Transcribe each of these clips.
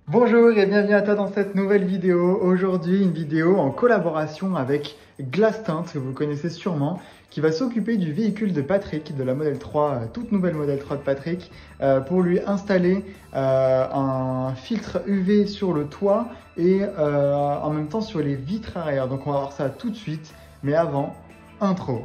Bonjour et bienvenue à toi dans cette nouvelle vidéo. Aujourd'hui, une vidéo en collaboration avec Glasstint, que vous connaissez sûrement, qui va s'occuper du véhicule de Patrick, de la Model 3, toute nouvelle Model 3 de Patrick, pour lui installer un filtre UV sur le toit et en même temps sur les vitres arrière. Donc on va voir ça tout de suite, mais avant, intro.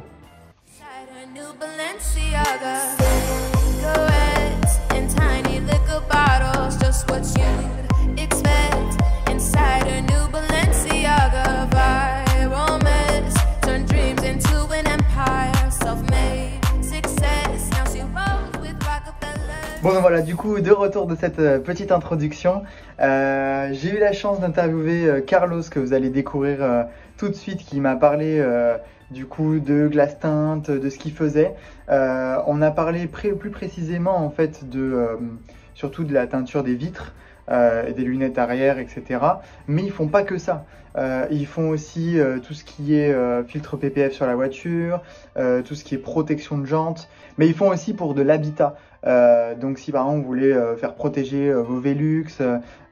Bon donc voilà, du coup de retour de cette petite introduction, j'ai eu la chance d'interviewer Carlos, que vous allez découvrir tout de suite, qui m'a parlé du coup de Glasstint, de ce qu'il faisait. On a parlé plus précisément en fait surtout de la teinture des vitres, et des lunettes arrière, etc. Mais ils font pas que ça. Ils font aussi tout ce qui est filtre PPF sur la voiture, tout ce qui est protection de jantes, mais ils font aussi pour de l'habitat. Donc si par exemple vous voulez faire protéger vos Velux,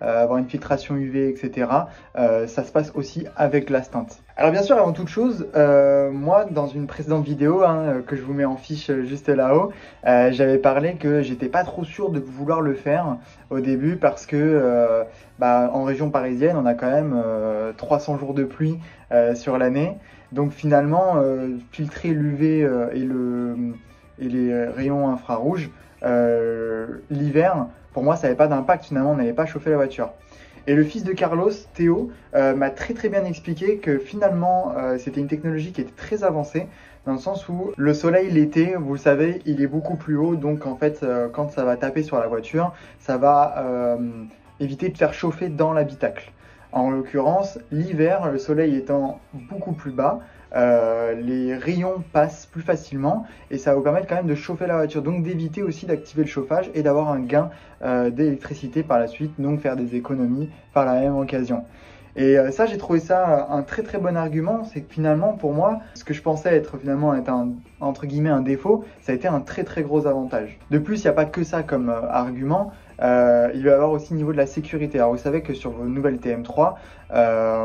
avoir une filtration UV, etc., ça se passe aussi avec Glasstint. Alors bien sûr, avant toute chose, moi dans une précédente vidéo que je vous mets en fiche juste là-haut, j'avais parlé que j'étais pas trop sûr de vouloir le faire au début parce que en région parisienne on a quand même 300 jours de pluie sur l'année. Donc finalement filtrer l'UV et les rayons infrarouges l'hiver, pour moi ça n'avait pas d'impact, finalement on n'avait pas chauffé la voiture. Et le fils de Carlos, Théo, m'a très bien expliqué que finalement c'était une technologie qui était très avancée, dans le sens où le soleil l'été, vous le savez, il est beaucoup plus haut, donc en fait quand ça va taper sur la voiture, ça va éviter de faire chauffer dans l'habitacle. En l'occurrence, l'hiver, le soleil étant beaucoup plus bas, les rayons passent plus facilement et ça va vous permettre quand même de chauffer la voiture, donc d'éviter aussi d'activer le chauffage et d'avoir un gain d'électricité par la suite, donc faire des économies par la même occasion. Et ça, j'ai trouvé ça un très bon argument. C'est que finalement, pour moi, ce que je pensais être entre guillemets un défaut, ça a été un très gros avantage. De plus, il n'y a pas que ça comme argument. Il va y avoir aussi au niveau de la sécurité. Alors vous savez que sur vos nouvelles TM3,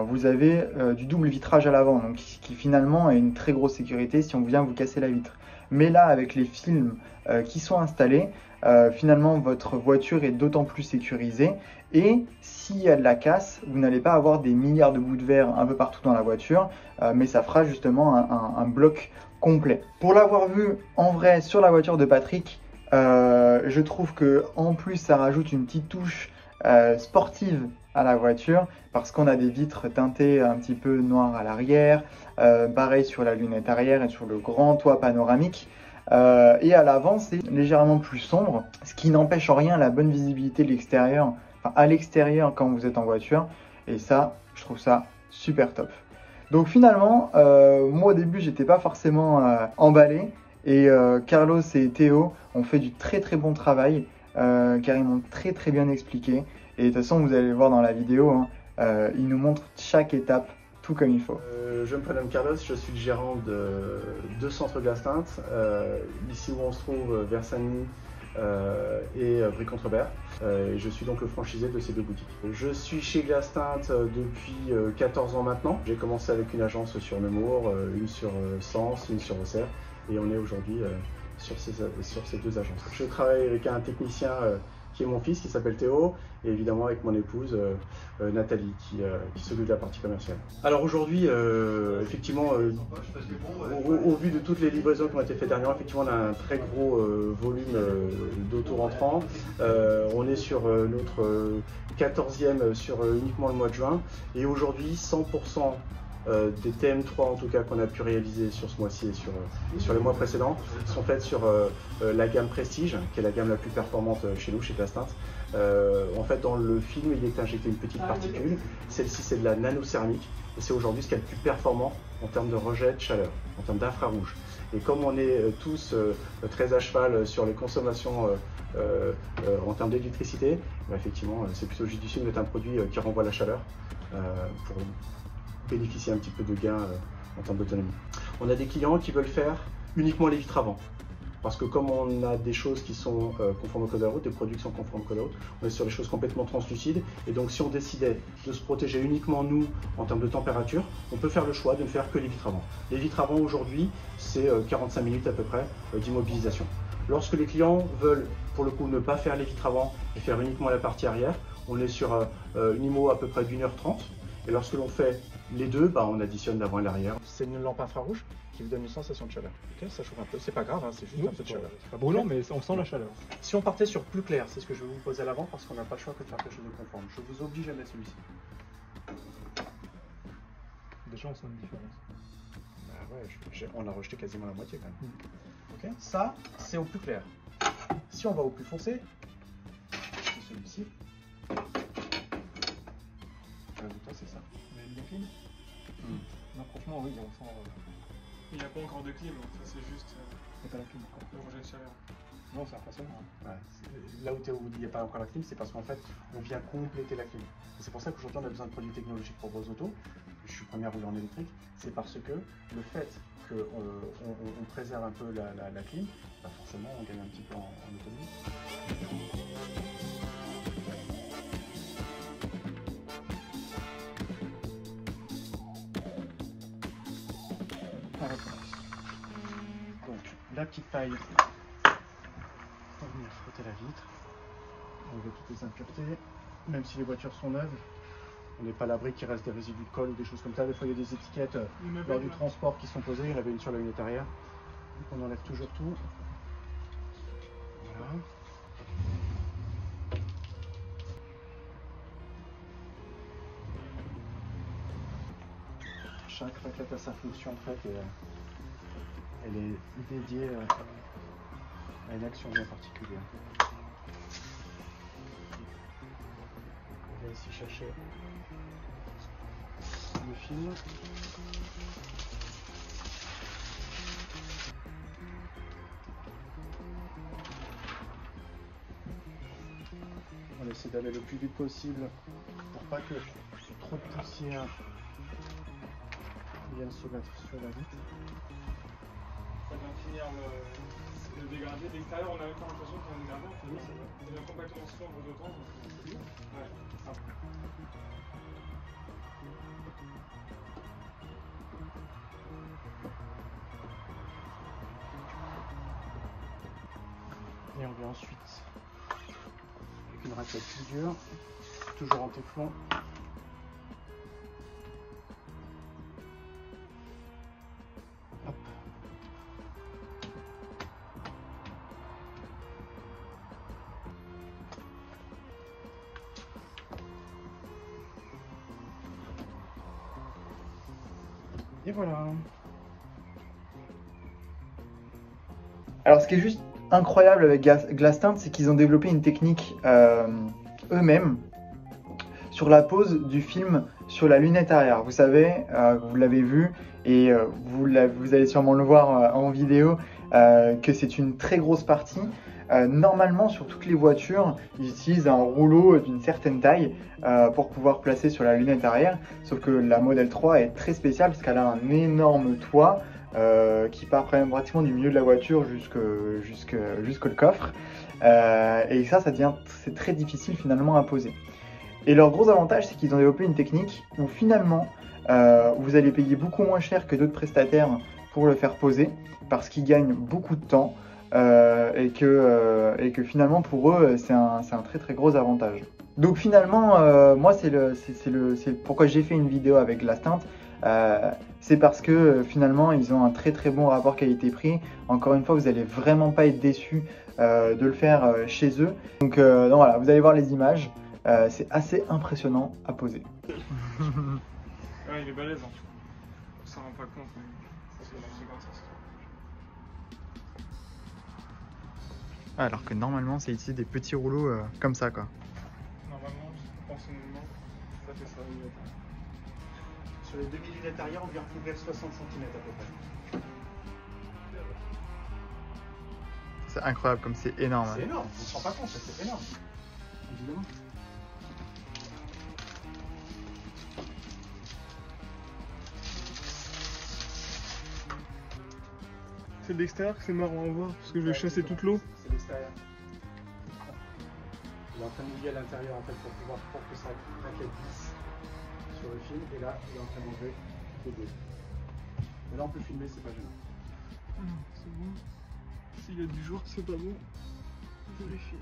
vous avez du double vitrage à l'avant, donc qui finalement est une très grosse sécurité si on vient vous casser la vitre. Mais là, avec les films qui sont installés, finalement votre voiture est d'autant plus sécurisée, et s'il y a de la casse, vous n'allez pas avoir des milliards de bouts de verre un peu partout dans la voiture, mais ça fera justement un bloc complet. Pour l'avoir vu en vrai sur la voiture de Patrick, je trouve que en plus ça rajoute une petite touche sportive à la voiture, parce qu'on a des vitres teintées un petit peu noires à l'arrière, pareil sur la lunette arrière et sur le grand toit panoramique. Et à l'avant c'est légèrement plus sombre, ce qui n'empêche en rien la bonne visibilité de l'extérieur, enfin à l'extérieur quand vous êtes en voiture, et ça je trouve ça super top. Donc finalement moi au début j'étais pas forcément emballé, et Carlos et Théo ont fait du très bon travail, car ils m'ont très bien expliqué, et de toute façon vous allez le voir dans la vidéo, ils nous montrent chaque étape tout comme il faut. Je me prénomme Carlos, je suis le gérant de deux centres Glasstint, ici où on se trouve vers Saint-Denis et Brie-Contrebert. Je suis donc le franchisé de ces deux boutiques. Je suis chez Glasstint depuis 14 ans maintenant. J'ai commencé avec une agence sur Nemours, une sur Sens, une sur Auxerre, et on est aujourd'hui sur ces deux agences. Je travaille avec un technicien qui est mon fils, qui s'appelle Théo, et évidemment avec mon épouse Nathalie, qui s'occupe de la partie commerciale. Alors aujourd'hui, effectivement, au vu de toutes les livraisons qui ont été faites dernièrement, effectivement on a un très gros volume d'auto rentrants. On est sur notre 14e sur uniquement le mois de juin, et aujourd'hui 100% des TM3 en tout cas qu'on a pu réaliser sur ce mois-ci et sur les mois précédents sont faites sur la gamme Prestige, qui est la gamme la plus performante chez nous, chez Glasstint. En fait, dans le film, il est injecté une petite particule. Celle-ci, c'est de la nanocéramique, et c'est aujourd'hui ce qu'il y a de plus performant en termes de rejet de chaleur, en termes d'infrarouge. Et comme on est tous très à cheval sur les consommations en termes d'électricité, effectivement, c'est plutôt judicieux de mettre un produit qui renvoie la chaleur pour bénéficier un petit peu de gains en termes d'autonomie. On a des clients qui veulent faire uniquement les vitres avant. Parce que comme on a des choses qui sont conformes au code de la route, des produits qui sont conformes au code de la route, on est sur des choses complètement translucides. Et donc si on décidait de se protéger uniquement nous en termes de température, on peut faire le choix de ne faire que les vitres avant. Les vitres avant aujourd'hui, c'est 45 minutes à peu près d'immobilisation. Lorsque les clients veulent pour le coup ne pas faire les vitres avant et faire uniquement la partie arrière, on est sur une IMO à peu près d'1h30. Et lorsque l'on fait les deux, on additionne l'avant et l'arrière. C'est une lampe infrarouge qui vous donne une sensation de chaleur. Okay, ça chauffe un peu, c'est pas grave, c'est juste un peu de chaleur. C'est pas brûlant, mais on sent la chaleur. Si on partait sur plus clair, c'est ce que je vais vous poser à l'avant parce qu'on n'a pas le choix que de faire quelque chose de conforme. Je vous oblige à mettre celui-ci. Déjà, on sent une différence. On a rejeté quasiment la moitié quand même. Okay, ça, c'est au plus clair. Si on va au plus foncé, c'est celui-ci. Le bouton, c'est ça. Mais il y a clim Non, franchement, oui, on sent. Il n'y a pas encore de clim, ça c'est juste Il n'y a pas la clim encore. le rejet de chaleur. Non, c'est impressionnant. Ouais, là où Théo vous dit qu'il n'y a pas encore la clim, c'est parce qu'en fait, on vient compléter la clim. C'est pour ça qu'aujourd'hui, on a besoin de produits technologiques pour vos autos. Je suis premier à rouler en électrique. C'est parce que le fait qu'on préserve un peu la clim, forcément, on gagne un petit peu en autonomie. On recommence. Donc, la petite paille pour venir frotter la vitre, enlever toutes les impuretés, même si les voitures sont neuves, on n'est pas à l'abri qu'il reste des résidus de colle ou des choses comme ça. Des fois, il y a des étiquettes lors du transport qui sont posées. Il y en avait une sur la lunette arrière. Donc, on enlève toujours tout. Voilà. Chaque plaquette a sa fonction en fait et elle est dédiée à une action bien particulière. On va ici chercher le film. On va essayer d'aller le plus vite possible pour pas que trop de poussière vienne se mettre sur la vitre. Ça vient finir le dégradé. D'extérieur, on a encore l'impression qu'il y a un dégradé. Oui, c'est vrai. Il y a un compactement sombre d'autant. Ouais, c'est ça. Et on vient ensuite avec une raclette plus dure, toujours en téflon. Hop. Et voilà. Alors, ce qui est juste incroyable avec Glastint, c'est qu'ils ont développé une technique eux-mêmes sur la pose du film sur la lunette arrière. Vous savez, vous l'avez vu et vous allez sûrement le voir en vidéo, que c'est une très grosse partie. Normalement, sur toutes les voitures, ils utilisent un rouleau d'une certaine taille pour pouvoir placer sur la lunette arrière. Sauf que la Model 3 est très spéciale parce qu'elle a un énorme toit qui part pratiquement du milieu de la voiture jusqu'au coffre. Et ça devient c'est très difficile finalement à poser. Et leur gros avantage, c'est qu'ils ont développé une technique où finalement, vous allez payer beaucoup moins cher que d'autres prestataires pour le faire poser parce qu'ils gagnent beaucoup de temps. Et que finalement pour eux c'est un très très gros avantage. Donc finalement moi c'est pourquoi j'ai fait une vidéo avec Glastint, c'est parce que finalement ils ont un très très bon rapport qualité-prix. Encore une fois, vous allez vraiment pas être déçu de le faire chez eux. Donc voilà, vous allez voir les images, c'est assez impressionnant à poser. Ouais, il est balèze, hein. On s'en rend pas compte, mais c'est comme ça. Alors que normalement c'est ici des petits rouleaux comme ça quoi. Normalement, fonctionnellement, ça fait ça. Sur les 2000 lunettes arrière, on vient couvrir 60 cm à peu près. C'est incroyable comme c'est énorme. C'est énorme, on ne se rend pas compte, c'est énorme. Évidemment. C'est de l'extérieur que c'est marrant à voir parce que je vais chasser toute l'eau. C'est l'extérieur. Il est en train de mouiller à l'intérieur en fait pour que sa raquette glisse sur le film. Et là, il est en train de manger les deux. Et là, on peut filmer, c'est pas gênant. C'est bon. S'il y a du jour, c'est pas bon. Je vérifie.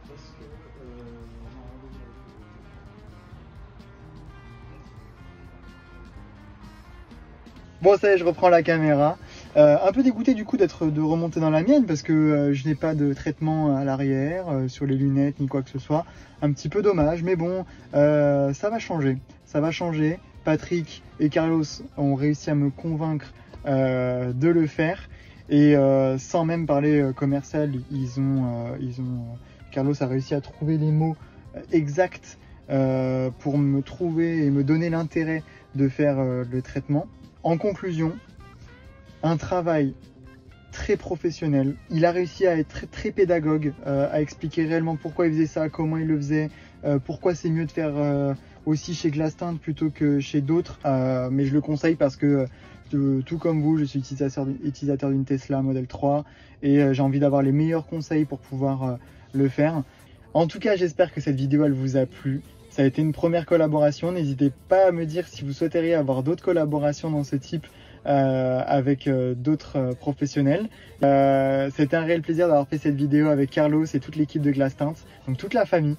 Parce que Bon, ça y est, je reprends la caméra. Un peu dégoûté du coup de remonter dans la mienne parce que je n'ai pas de traitement à l'arrière sur les lunettes ni quoi que ce soit. Un petit peu dommage, mais bon, ça va changer. Ça va changer. Patrick et Carlos ont réussi à me convaincre de le faire. Et sans même parler commercial, Carlos a réussi à trouver les mots exacts pour me trouver et me donner l'intérêt de faire le traitement. En conclusion, un travail très professionnel. Il a réussi à être très, très pédagogue, à expliquer réellement pourquoi il faisait ça, comment il le faisait, pourquoi c'est mieux de faire aussi chez Glass Tint plutôt que chez d'autres. Mais je le conseille parce que tout comme vous, je suis utilisateur d'une Tesla Model 3 et j'ai envie d'avoir les meilleurs conseils pour pouvoir le faire. En tout cas, j'espère que cette vidéo elle vous a plu. Ça a été une première collaboration. N'hésitez pas à me dire si vous souhaiteriez avoir d'autres collaborations dans ce type avec d'autres professionnels. C'était un réel plaisir d'avoir fait cette vidéo avec Carlos et toute l'équipe de Glass Tint, donc toute la famille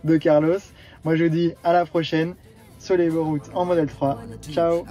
de Carlos. Moi je vous dis à la prochaine sur les routes en Model 3. Ciao.